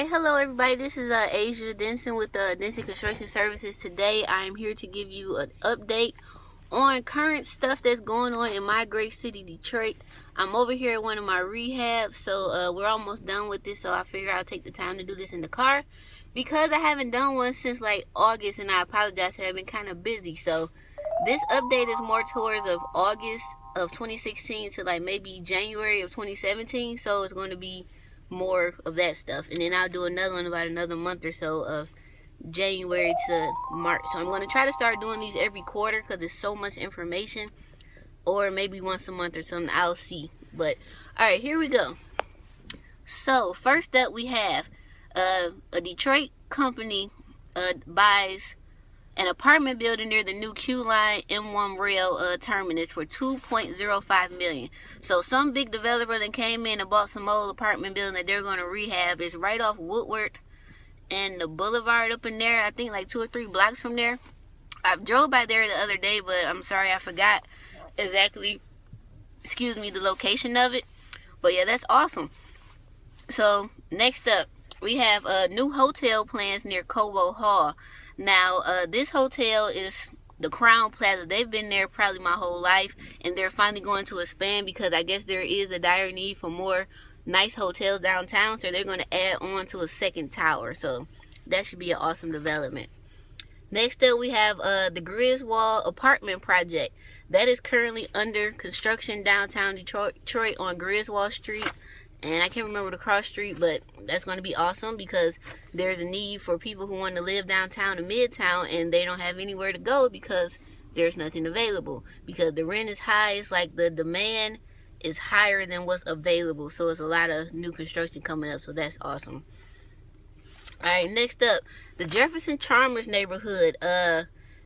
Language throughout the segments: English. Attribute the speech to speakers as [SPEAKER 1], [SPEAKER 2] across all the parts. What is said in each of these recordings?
[SPEAKER 1] Alright, hello everybody. This is Asia Denson with Denson Construction Services. Today I am here to give you an update on current stuff that's going on in my great city, Detroit. I'm over here at one of my rehabs, so we're almost done with this, so I figure I'll take the time to do this in the car because I haven't done one since like August, and I apologize, I've been kind of busy. So this update is more towards of August of 2016 to like maybe January of 2017, so it's going to be more of that stuff, and then I'll do another one about another month or so of January to March. So I'm going to try to start doing these every quarter because there's so much information, or maybe once a month or something. I'll see. But alright, here we go. So first up, we have a Detroit company buys an apartment building near the new Q Line M1 rail terminus for $2.05 million. So some big developer that came in and bought some old apartment building that they're going to rehab. It's right off Woodward and the Boulevard up in there. I think like 2 or 3 blocks from there. I drove by there the other day, but I'm sorry I forgot exactly, the location of it. But yeah, that's awesome. So next up, we have new hotel plans near Cobo Hall. Now, this hotel is the Crown Plaza. They've been there probably my whole life, and they're finally going to expand because I guess there is a dire need for more nice hotels downtown, so they're going to add on to a second tower. So that should be an awesome development. Next up, we have the Griswold apartment project. That is currently under construction downtown Detroit on Griswold Street. And I can't remember the cross street, but that's going to be awesome because there's a need for people who want to live downtown and midtown, and they don't have anywhere to go because there's nothing available. Because the rent is high, it's like the demand is higher than what's available. So it's a lot of new construction coming up, so that's awesome. Alright, next up, the Jefferson Charmers neighborhood.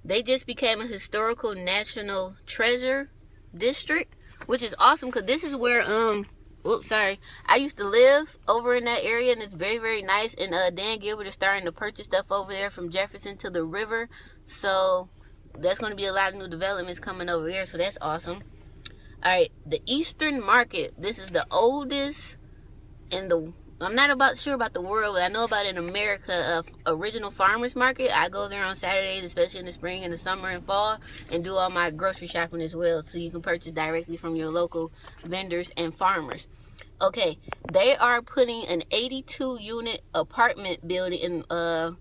[SPEAKER 1] They just became a historical national treasure district, which is awesome because this is where I used to live over in that area, and it's very, very nice. And Dan Gilbert is starting to purchase stuff over there from Jefferson to the river. So that's going to be a lot of new developments coming over there. So that's awesome. All right, the Eastern Market. This is the oldest in the, I'm not sure about the world, but I know about in America, original farmers market. I go there on Saturdays, especially in the spring and the summer and fall, and do all my grocery shopping as well. So you can purchase directly from your local vendors and farmers. Okay, they are putting an 82-unit apartment building in on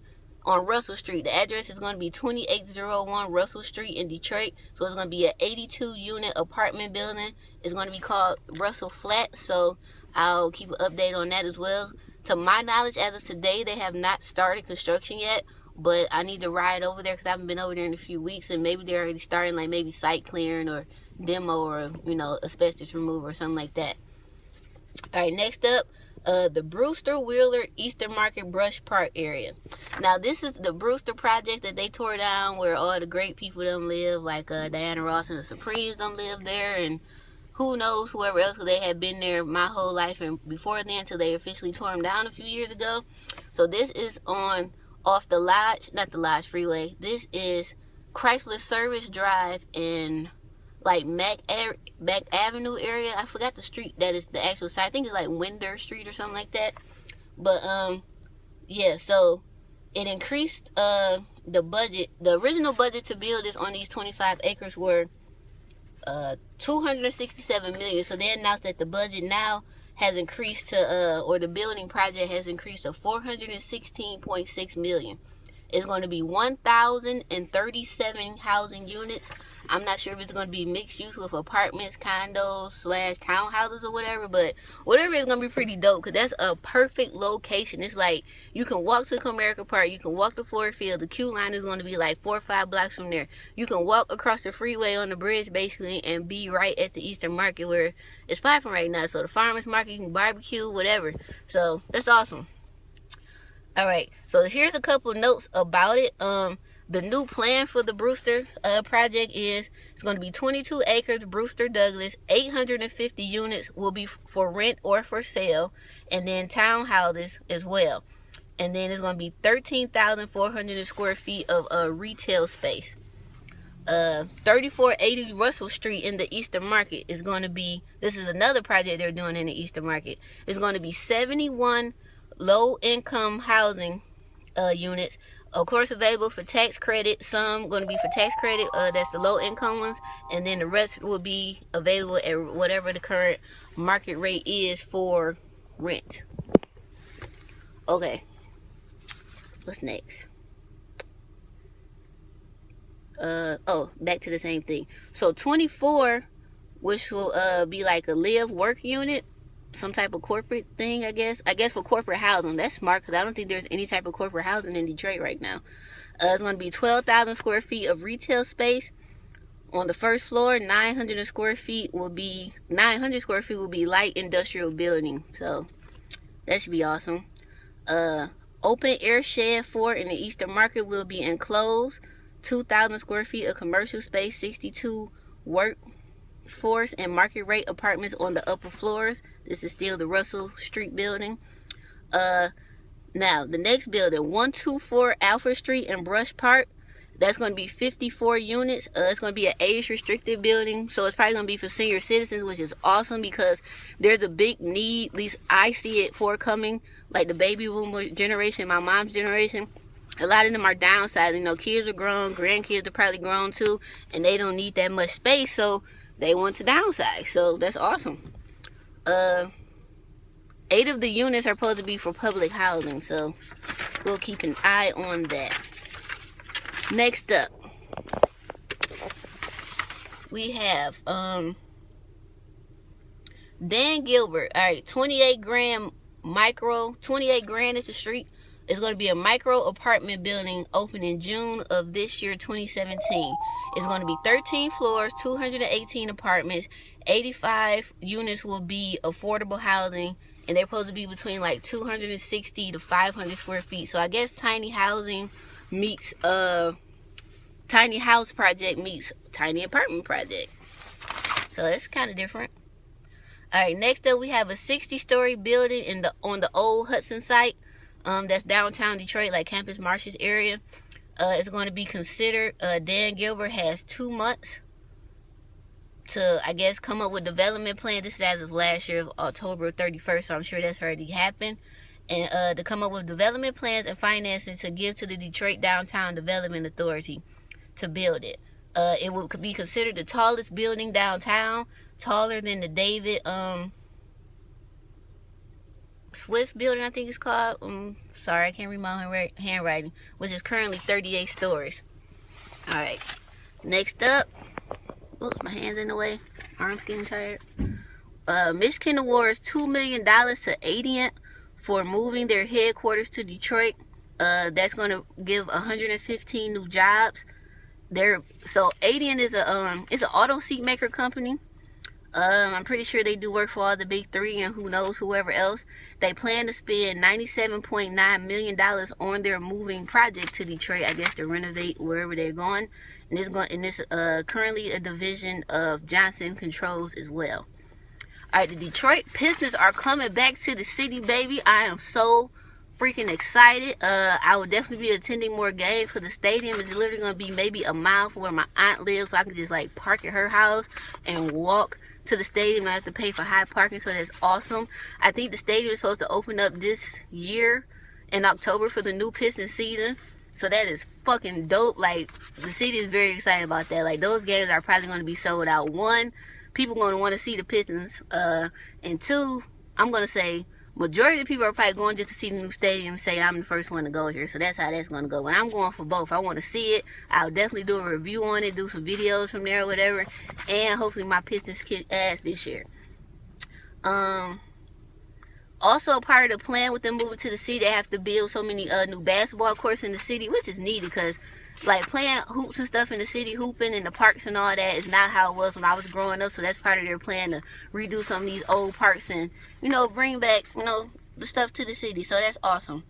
[SPEAKER 1] Russell Street. The address is going to be 2801 Russell Street in Detroit. So it's going to be an 82-unit apartment building. It's going to be called Russell Flats. So I'll keep an update on that as well. To my knowledge, as of today, they have not started construction yet. But I need to ride over there because I haven't been over there in a few weeks. And maybe they're already starting, like maybe site clearing or demo or, asbestos removal or something like that. Alright, next up, the Brewster Wheeler Eastern Market Brush Park area. Now, this is the Brewster project that they tore down where all the great people them live, like Diana Ross and the Supremes them live there, and who knows, whoever else, because they had been there my whole life and before then until they officially tore them down a few years ago. So this is off the Lodge, not the Lodge Freeway. This is Chrysler Service Drive in like Mac Avenue area. I forgot the street that is the actual site. I think it's like Winder Street or something like that. But yeah, so it increased the budget. The original budget to build this on these 25 acres were $267 million. So they announced that the budget now has increased to or the building project has increased to $416.6 million. It's going to be 1,037 housing units. I'm not sure if it's going to be mixed use with apartments, condos, / townhouses or whatever. But whatever, is going to be pretty dope because that's a perfect location. It's like you can walk to Comerica Park. You can walk to Ford Field. The Q Line is going to be like 4 or 5 blocks from there. You can walk across the freeway on the bridge basically and be right at the Eastern Market where it's popping right now. So the farmers market, you can barbecue, whatever. So that's awesome. Alright, so here's a couple notes about it. The new plan for the Brewster project is it's going to be 22 acres, Brewster Douglas, 850 units will be for rent or for sale, and then townhouses as well. And then it's going to be 13,400 square feet of retail space. 3480 Russell Street in the Eastern Market is going to be, this is another project they're doing in the Eastern Market. It's going to be 71 low income housing units. Of course, available for tax credit. Some going to be for tax credit. That's the low income ones, and then the rest will be available at whatever the current market rate is for rent. Okay, what's next? Back to the same thing. So 24, which will be like a live work unit, some type of corporate thing, I guess for corporate housing. That's smart, because I don't think there's any type of corporate housing in Detroit right now. It's going to be 12,000 square feet of retail space on the first floor. 900 square feet will be light industrial building. So that should be awesome. Open air shed 4 in the Eastern Market will be enclosed. 2,000 square feet of commercial space, 62 workforce and market rate apartments on the upper floors. This is still the Russell Street building. Now the next building, 124 Alfred Street in Brush Park. That's going to be 54 units. It's going to be an age restricted building, so it's probably going to be for senior citizens, which is awesome because there's a big need. At least I see it forthcoming, like the baby boomer generation, my mom's generation. A lot of them are downsizing. You know, kids are grown, grandkids are probably grown too, and they don't need that much space, so they want to downsize. So that's awesome. 8 of the units are supposed to be for public housing, so we'll keep an eye on that. Next up, we have Dan Gilbert. All right, 28 grand is the street. It's going to be a micro apartment building open in June of this year, 2017. It's going to be 13 floors, 218 apartments, 85 units will be affordable housing, and they're supposed to be between like 260 to 500 square feet. So I guess tiny housing meets tiny house project meets tiny apartment project. So that's kind of different. All right, next up we have a 60-story building on the old Hudson site. That's downtown Detroit, like Campus Martius area. It's going to be considered. Dan Gilbert has 2 months to, I guess, come up with development plan. This is as of last year, October 31st, so I'm sure that's already happened. And to come up with development plans and financing to give to the Detroit Downtown Development Authority to build it. It will be considered the tallest building downtown, taller than the David Swift building, I think it's called. Sorry, I can't read my handwriting, which is currently 38 stories. All right, next up. Oops, my hand's in the way. Arm's getting tired. Michigan awards $2 million to Adient for moving their headquarters to Detroit. That's going to give 115 new jobs. So Adient is it's an auto seat maker company. I'm pretty sure they do work for all the big 3 and who knows whoever else. They plan to spend $97.9 million on their moving project to Detroit, I guess, to renovate wherever they're going. And this currently a division of Johnson Controls as well. All right, the Detroit Pistons are coming back to the city, baby. I am so freaking excited. I will definitely be attending more games because the stadium is literally going to be maybe a mile from where my aunt lives, so I can just like park at her house and walk to the stadium. I have to pay for high parking, so that's awesome. I think the stadium is supposed to open up this year in October for the new Pistons season, so that is fucking dope. Like, the city is very excited about that. Like, those games are probably going to be sold out. 1, people going to want to see the Pistons, and 2, I'm going to say majority of people are probably going just to see the new stadium and say I'm the first one to go here. So that's how that's going to go. And I'm going for both. I want to see it. I'll definitely do a review on it, do some videos from there or whatever. And hopefully my Pistons kick ass this year. Also, part of the plan with them moving to the city, they have to build so many new basketball courts in the city, which is needed because, like, playing hoops and stuff in the city, hooping in the parks and all that is not how it was when I was growing up. So that's part of their plan, to redo some of these old parks and, you know, bring back, you know, the stuff to the city. So that's awesome.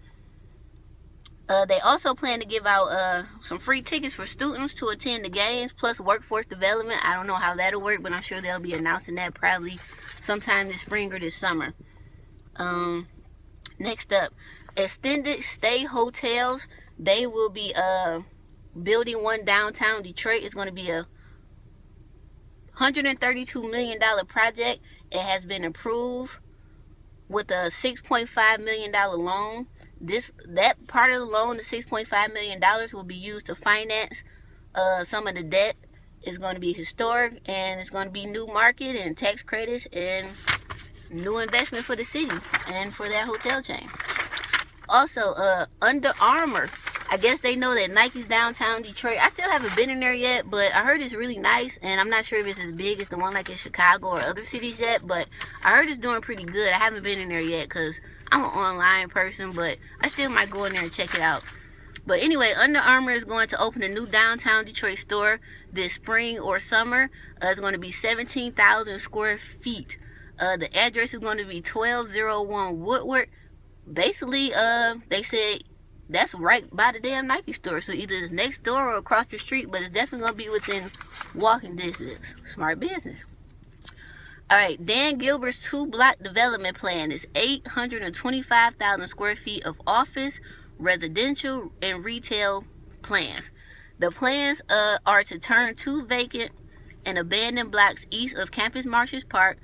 [SPEAKER 1] They also plan to give out some free tickets for students to attend the games, plus workforce development. I don't know how that'll work, but I'm sure they'll be announcing that probably sometime this spring or this summer. Next up, extended stay hotels. They will be building one downtown Detroit. It's going to be a $132 million project. It has been approved with a $6.5 million loan. That part of the loan, the $6.5 million, will be used to finance some of the debt. Is going to be historic, and it's going to be new market and tax credits and new investment for the city and for that hotel chain. Also, Under Armour, I guess they know that Nike's downtown Detroit. I still haven't been in there yet, but I heard it's really nice, and I'm not sure if it's as big as the one like in Chicago or other cities yet, but I heard it's doing pretty good. I haven't been in there yet because I'm an online person, but I still might go in there and check it out. But anyway, Under Armour is going to open a new downtown Detroit store this spring or summer. It's going to be 17,000 square feet. The address is going to be 1201 Woodward. Basically, they said that's right by the damn Nike store. So either it's next door or across the street, but it's definitely going to be within walking distance. Smart business. Alright, Dan Gilbert's 2-block development plan is 825,000 square feet of office, residential, and retail plans. The plans are to turn 2 vacant and abandoned blocks east of Campus Martius Park.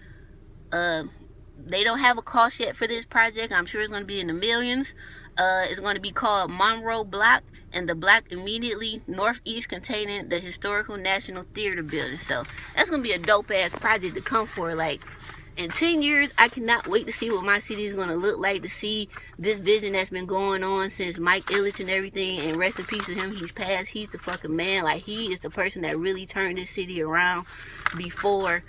[SPEAKER 1] They don't have a cost yet for this project. I'm sure it's going to be in the millions. It's going to be called Monroe Block, and the block immediately northeast containing the historical National Theater building. So that's going to be a dope ass project to come for. Like, in 10 years, I cannot wait to see what my city is going to look like, to see this vision that's been going on since Mike Ilitch and everything, and rest in peace to him. He's passed. He's the fucking man. Like, he is the person that really turned this city around before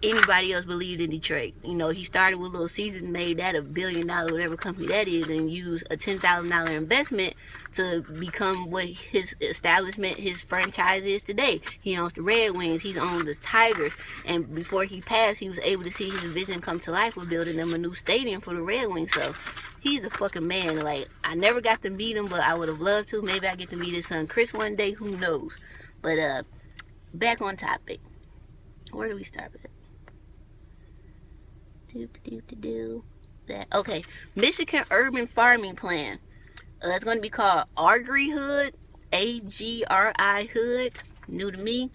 [SPEAKER 1] anybody else believed in Detroit. You know, he started with Little Caesars, made that $1 billion, whatever company that is, and used a $10,000 investment to become what his establishment, his franchise is today. He owns the Red Wings, he owns the Tigers, and before he passed, he was able to see his vision come to life with building them a new stadium for the Red Wings. So he's the fucking man. Like, I never got to meet him, but I would have loved to. Maybe I get to meet his son Chris one day, who knows. But back on topic. Where do we start with it? Okay, Michigan Urban Farming Plan. It's going to be called Agri Hood, AGRI Hood, new to me.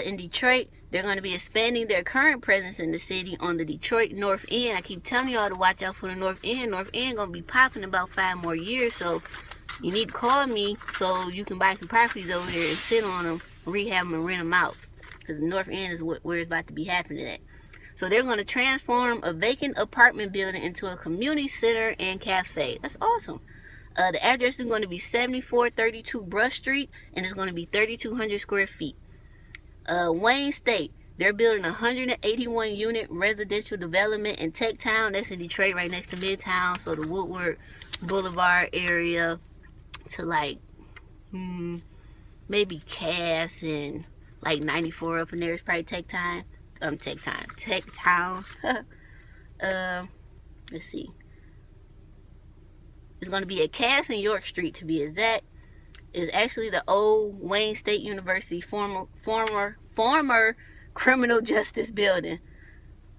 [SPEAKER 1] In Detroit, they're going to be expanding their current presence in the city on the Detroit North End. I keep telling y'all to watch out for the North End. North End going to be popping in about 5 more years, so you need to call me so you can buy some properties over there and sit on them, rehab them, and rent them out. Because the North End is where it's about to be happening at. So they're going to transform a vacant apartment building into a community center and cafe. That's awesome. The address is going to be 7432 Brush Street, and it's going to be 3,200 square feet. Wayne State, they're building a 181 unit residential development in Tech Town. That's in Detroit, right next to Midtown. So the Woodward Boulevard area to like maybe Cass and like 94 up in there is probably Tech Town. Tech Town. Let's see. It's going to be at Cass and York Street, to be exact. It's actually the old Wayne State University former criminal justice building.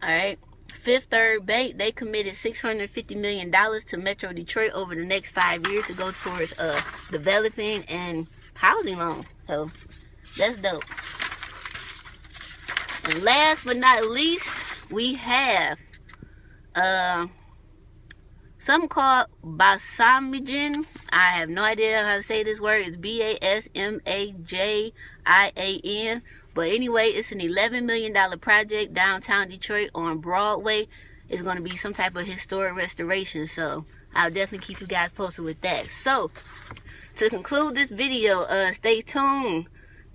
[SPEAKER 1] All right. Fifth Third Bank, they committed $650 million to Metro Detroit over the next 5 years to go towards developing and housing loans. So that's dope. And last but not least, we have something called Basamajian. I have no idea how to say this word. It's Basmajian. But anyway, it's an $11 million project downtown Detroit on Broadway. It's going to be some type of historic restoration. So I'll definitely keep you guys posted with that. So to conclude this video, stay tuned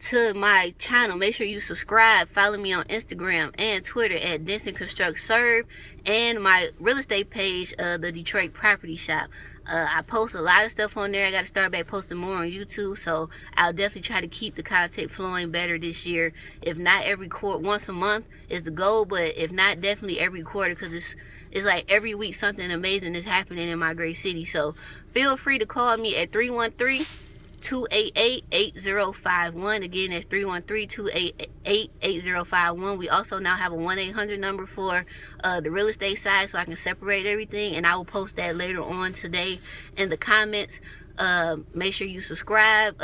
[SPEAKER 1] to my channel. Make sure you subscribe. Follow me on Instagram and Twitter at Denson Construct Serve, and my real estate page, the Detroit Property Shop. I post a lot of stuff on there. I got to start back posting more on YouTube, so I'll definitely try to keep the content flowing better this year. If not every quarter, once a month is the goal, but if not, definitely every quarter, because it's like every week something amazing is happening in my great city. So feel free to call me at 313-288-8051. Again, that's 313-288-8051. We also now have a 1-800 number for the real estate side, so I can separate everything, and I will post that later on today in the comments. Make sure you subscribe,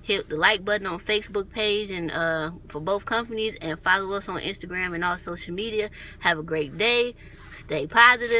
[SPEAKER 1] hit the like button on Facebook page and for both companies, and follow us on Instagram and all social media. Have a great day. Stay positive.